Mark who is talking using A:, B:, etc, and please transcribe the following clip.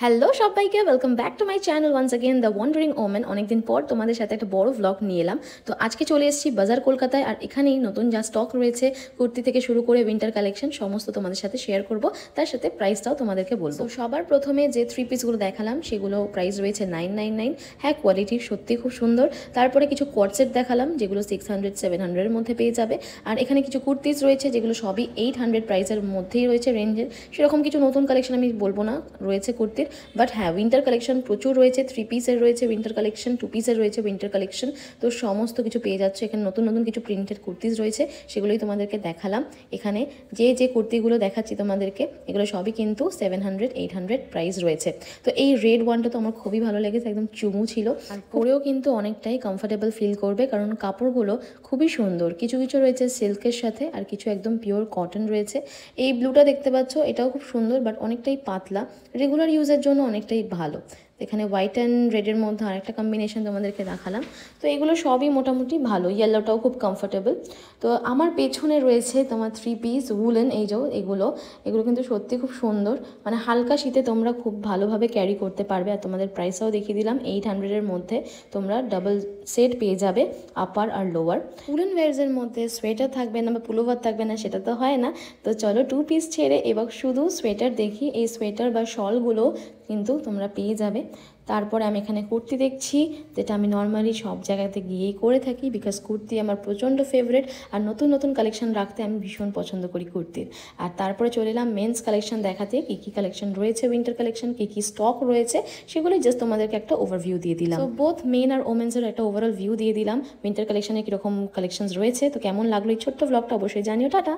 A: Hello সবাইকে, welcome back to my channel once again the wandering women. অনেকদিন পর তোমাদের সাথে একটা বড় ব্লগ নিয়ে এলাম। তো আজকে চলে এসেছি বাজার কলকাতায়, আর এখানেই নতুন যা স্টক রয়েছে কুর্তি থেকে শুরু করে উইন্টার কালেকশন সমস্ত তোমাদের সাথে শেয়ার করব, তার সাথে প্রাইসটাও তোমাদেরকে বলবো। সবার প্রথমে যে থ্রি পিসগুলো দেখালাম সেগুলো প্রাইস রয়েছে 999। হ্যাঁ, কোয়ালিটি সত্যি খুব সুন্দর। তারপরে কিছু কোয়ার্ড দেখালাম যেগুলো 600-700-এর মধ্যে পেয়ে যাবে। আর এখানে কিছু কুর্তিস রয়েছে যেগুলো সবই 800 প্রাইসের মধ্যেই রয়েছে রেঞ্জের। সেরকম কিছু নতুন কালেকশন আমি বলবো না রয়েছে কুর্তির, বাট হ্যাঁ উইন্টার কালেকশন প্রচুর রয়েছে। থ্রি পিসের রয়েছে উইন্টার কালেকশন, টু পিসের রয়েছে উইন্টার কালেকশন। তো সমস্ত কিছু পেয়ে যাচ্ছে এখানে। নতুন নতুন কিছু প্রিন্টেড কুর্তিস রয়েছে, সেগুলোই তোমাদেরকে দেখালাম। এখানে যে কুর্তিগুলো দেখাচ্ছি তোমাদেরকে, এগুলো সবই কিন্তু 700-800 প্রাইস রয়েছে। তো এই রেড ওয়ানটা তো আমার খুবই ভালো লেগেছে, একদম চুমু ছিল। আর পরেও কিন্তু অনেকটাই কমফোর্টেবল ফিল করবে, কারণ কাপড়গুলো খুবই সুন্দর। কিছু কিছু রয়েছে সিল্কের সাথে, আর কিছু একদম পিওর কটন রয়েছে। এই ব্লুটা দেখতে পাচ্ছ, এটাও খুব সুন্দর, বাট অনেকটাই পাতলা, রেগুলার ইউজের জন্য অনেকটাই ভালো। এখানে হোয়াইট অ্যান্ড রেডের মধ্যে আরেকটা কম্বিনেশন তোমাদেরকে দেখালাম। তো এগুলো সবই মোটামুটি ভালো। ইয়েলোটাও খুব কমফোর্টেবল। তো আমার পেছনে রয়েছে তোমার থ্রি পিস উলেন, এগুলো কিন্তু সত্যি খুব সুন্দর। মানে হালকা শীতে তোমরা খুব ভালোভাবে ক্যারি করতে পারবে। আর তোমাদের প্রাইসটাও দেখিয়ে দিলাম, 800-এর মধ্যে তোমরা ডাবল সেট পেয়ে যাবে, আপার আর লোয়ার। উলেন ওয়্যারসের মধ্যে সোয়েটার থাকবে না বা পুলোভার থাকবে না, সেটা তো হয় না। তো চলো টু পিস ছেড়ে এবার শুধু সোয়েটার দেখি। এই সোয়েটার বা শলগুলো কিন্তু তোমরা পেয়ে যাবে। তারপরে আমি এখানে কুর্তি দেখছি, যেটা আমি নর্মালি সব জায়গাতে গিয়েই করে থাকি, বিকজ কুর্তি আমার প্রচণ্ড ফেভারিট। আর নতুন নতুন কালেকশন রাখতে আমি ভীষণ পছন্দ করি কুর্তির। আর তারপরে চলে এলাম মেন্স কালেকশন দেখাতে, কী কী কালেকশন রয়েছে উইন্টার কালেকশন, কী কী স্টক রয়েছে, সেগুলোই জাস্ট তোমাদেরকে একটা ওভারভিউ দিয়ে দিলাম। তো বোথ মেন আর ওমেন্সের একটা ওভারঅল ভিউ দিয়ে দিলাম, উইন্টার কালেকশনে কীরকম কালেকশন রয়েছে। তো কেমন লাগলো এই ছোট্ট ব্লগটা অবশ্যই জানিও। টাটা।